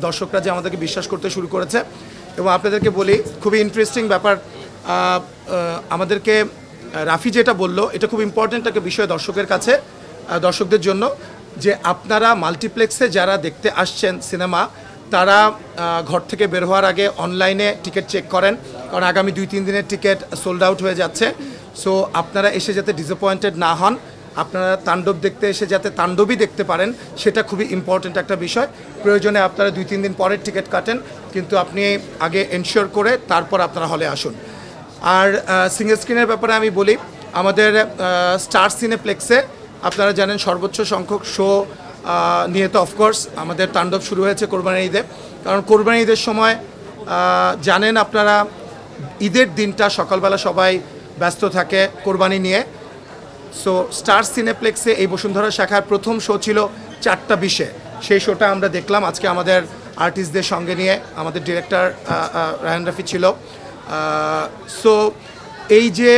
দর্শকরা যে আমাদেরকে বিশ্বাস করতে শুরু করেছে। এবং আপনাদেরকে বলি খুবই ইন্টারেস্টিং ব্যাপার, আমাদেরকে রাফি যেটা বললো এটা খুব ইম্পর্ট্যান্ট একটা বিষয় দর্শকের কাছে, দর্শকদের জন্য, যে আপনারা মাল্টিপ্লেক্সে যারা দেখতে আসছেন সিনেমা, তারা ঘর থেকে বের হওয়ার আগে অনলাইনে টিকিট চেক করেন, কারণ আগামী 2-3 দিনের টিকিট সোল্ড আউট হয়ে যাচ্ছে। সো আপনারা এসে যাতে ডিসঅ্যাপয়েন্টেড না হন, আপনারা তাণ্ডব দেখতে এসে যাতে তাণ্ডবই দেখতে পারেন, সেটা খুবই ইম্পর্ট্যান্ট একটা বিষয়। প্রয়োজনে আপনারা 2-3 দিন পরের টিকিট কাটেন, কিন্তু আপনি আগে এনশিওর করে তারপর আপনারা হলে আসুন। আর সিঙ্গেল স্ক্রিনের ব্যাপারে আমি বলি, আমাদের স্টার সিনেপ্লেক্সে আপনারা জানেন সর্বোচ্চ সংখ্যক শো নিয়ে তো অফকোর্স আমাদের তাণ্ডব শুরু হয়েছে কোরবানি ঈদে, কারণ কোরবানি ঈদের সময় জানেন আপনারা ঈদের দিনটা সকালবেলা সবাই ব্যস্ত থাকে কোরবানি নিয়ে। সো স্টার সিনেপ্লেক্সে এই বসুন্ধরা শাখার প্রথম শো ছিল 4:20-এ, সেই শোটা আমরা দেখলাম আজকে আমাদের আর্টিস্টদের সঙ্গে নিয়ে, আমাদের ডিরেক্টর রায়হান রাফি ছিল। সো এই যে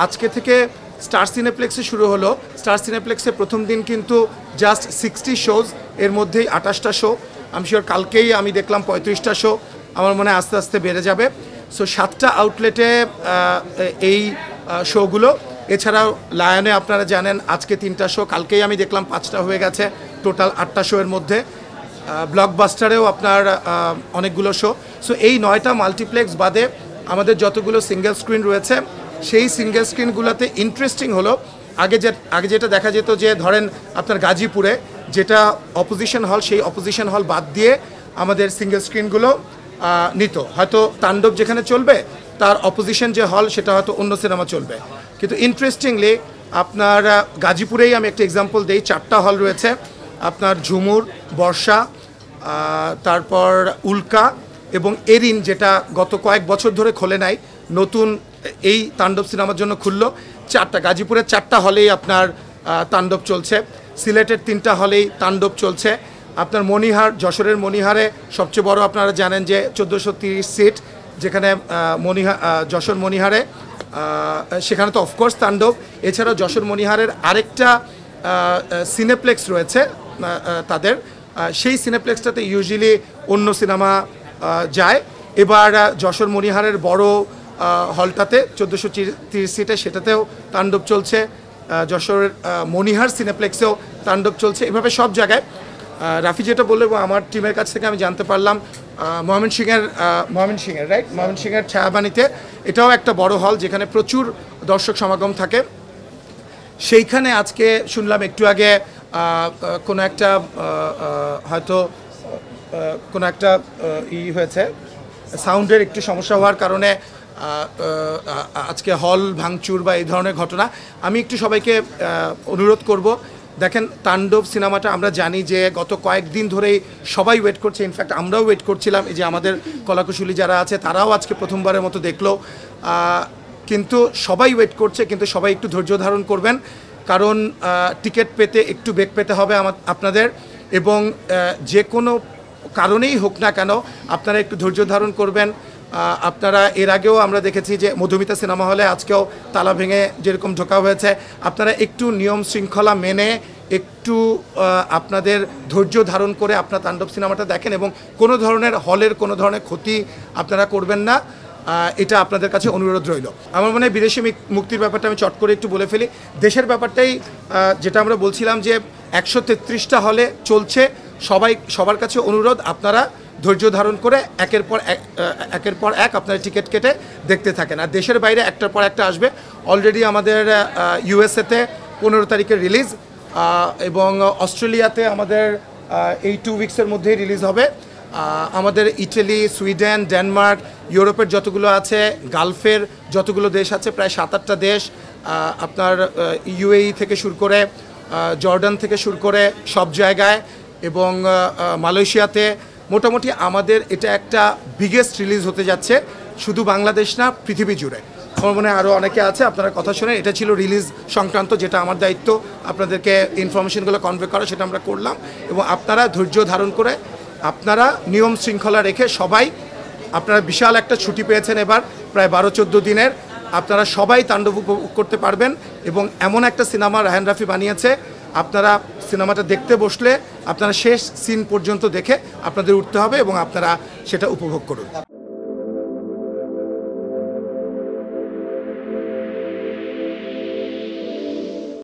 আজকে থেকে স্টার সিনেপ্লেক্সে শুরু হলো, স্টার সিনেপ্লেক্সে প্রথম দিন কিন্তু জাস্ট 60 শোজ, এর মধ্যেই 28টা শো, আমি শিওর কালকেই আমি দেখলাম 35টা শো, আমার মনে হয় আস্তে আস্তে বেড়ে যাবে। সো 7টা আউটলেটে এই শোগুলো, এছাড়াও লায়নে আপনারা জানেন আজকে 3টা শো, কালকেই আমি দেখলাম 5টা হয়ে গেছে, টোটাল 8টা শো এর মধ্যে। ব্লকবাস্টারেও আপনার অনেকগুলো শো। সো এই 9টা মাল্টিপ্লেক্স বাদে আমাদের যতগুলো সিঙ্গেল স্ক্রিন রয়েছে, সেই সিঙ্গেল স্ক্রিনগুলোতে ইন্টারেস্টিং হলো, আগে যেটা দেখা যেত যে ধরেন আপনার গাজীপুরে যেটা অপোজিশন হল, সেই অপোজিশন হল বাদ দিয়ে আমাদের সিঙ্গেল স্ক্রিনগুলো নিত, হয়তো তাণ্ডব যেখানে চলবে তার অপোজিশন যে হল সেটা হয়তো অন্য সিনেমা চলবে। কিন্তু ইন্টারেস্টিংলি আপনার গাজীপুরেই আমি একটা এক্সাম্পল দিই, 4টা হল রয়েছে আপনার, ঝুমুর, বর্ষা, তারপর উল্কা এবং এরিন, যেটা গত কয়েক বছর ধরে খোলে নাই, নতুন এই তাণ্ডব সিনেমার জন্য খুললো। 4টা গাজীপুরের 4টা হলেই আপনার তাণ্ডব চলছে, সিলেটের 3টা হলেই তাণ্ডব চলছে। আপনার মণিহার, যশোরের মণিহারে সবচেয়ে বড় আপনারা জানেন যে 1430 সিট, যেখানে যশোর মণিহারে, সেখানে তো অফকোর্স তাণ্ডব। এছাড়াও যশোর মণিহারের আরেকটা সিনেপ্লেক্স রয়েছে তাদের, সেই সিনেপ্লেক্সটাতে ইউজুয়ালি অন্য সিনেমা যায়। এবার যশোর মণিহারের বড় হলটাতে 1430 সিটে, সেটাতেও তাণ্ডব চলছে, যশোর মণিহার সিনেপ্লেক্সেও তাণ্ডব চলছে, এভাবে সব জায়গায়। রাফি যেটা বললো এবং আমার টিমের কাছ থেকে আমি জানতে পারলাম, ময়মনসিংহের ছায়াবাণীতে, এটাও একটা বড় হল যেখানে প্রচুর দর্শক সমাগম থাকে। সেইখানে আজকে শুনলাম একটু আগে কোনো একটা হয়তো কোনো একটা হয়েছে, সাউন্ডের একটু সমস্যা হওয়ার কারণে আজকে হল ভাঙচুর বা এই ধরনের ঘটনা। আমি একটু সবাইকে অনুরোধ করব, দেখেন তাণ্ডব সিনেমাটা আমরা জানি যে গত কয়েকদিন ধরেই সবাই ওয়েট করছে, ইনফ্যাক্ট আমরাও ওয়েট করছিলাম, এই যে আমাদের কলাকুশলী যারা আছে তারাও আজকে প্রথমবারের মতো দেখলো, কিন্তু সবাই ওয়েট করছে, কিন্তু সবাই একটু ধৈর্য ধারণ করবেন, কারণ টিকিট পেতে একটু বেগ পেতে হবে আপনাদের, এবং যে কোনো কারণেই হোক না কেন আপনারা একটু ধৈর্য ধারণ করবেন। আপনারা এর আগেও আমরা দেখেছি যে মধুমিতা সিনেমা হলে আজকেও তালা ভেঙে যেরকম ঢোকা হয়েছে, আপনারা একটু নিয়ম শৃঙ্খলা মেনে একটু আপনাদের ধৈর্য ধারণ করে আপনার তাণ্ডব সিনেমাটা দেখেন, এবং কোনো ধরনের হলের কোনো ধরনের ক্ষতি আপনারা করবেন না, এটা আপনাদের কাছে অনুরোধ রইল। আমার মনে হয় বিদেশি মুক্তির ব্যাপারটা আমি চট করে একটু বলে ফেলি। দেশের ব্যাপারটাই যেটা আমরা বলছিলাম যে 133টা হলে চলছে, সবার কাছে অনুরোধ, আপনারা ধৈর্য ধারণ করে একের পর এক আপনারা টিকিট কেটে দেখতে থাকেন। আর দেশের বাইরে একটার পর একটা আসবে, অলরেডি আমাদের ইউএসএতে 15 তারিখে রিলিজ, এবং অস্ট্রেলিয়াতে আমাদের এই 2 উইকসের মধ্যেই রিলিজ হবে। আমাদের ইটালি, সুইডেন, ডেনমার্ক, ইউরোপের যতগুলো আছে, গালফের যতগুলো দেশ আছে, প্রায় 7-8টা দেশ, আপনার ইউএই থেকে শুরু করে জর্ডান থেকে শুরু করে সব জায়গায়, এবং মালয়েশিয়াতে, মোটামুটি আমাদের এটা একটা বিগেস্ট রিলিজ হতে যাচ্ছে, শুধু বাংলাদেশ না পৃথিবী জুড়ে। আমার মনে হয় আরও অনেকে আছে, আপনারা কথা শুনেন। এটা ছিল রিলিজ সংক্রান্ত, যেটা আমার দায়িত্ব আপনাদেরকে ইনফরমেশনগুলো কনভে করা, সেটা আমরা করলাম। এবং আপনারা ধৈর্য ধারণ করে, আপনারা নিয়ম শৃঙ্খলা রেখে সবাই, আপনারা বিশাল একটা ছুটি পেয়েছেন এবার, প্রায় 12-14 দিনের, আপনারা সবাই তাণ্ডব উপভোগ করতে পারবেন। এবং এমন একটা সিনেমা রায়হান রাফি বানিয়েছে, আপনারা সিনেমাটা দেখতে বসলে আপনারা শেষ সিন পর্যন্ত দেখে আপনাদের উঠতে হবে এবং আপনারা সেটা উপভোগ করুন।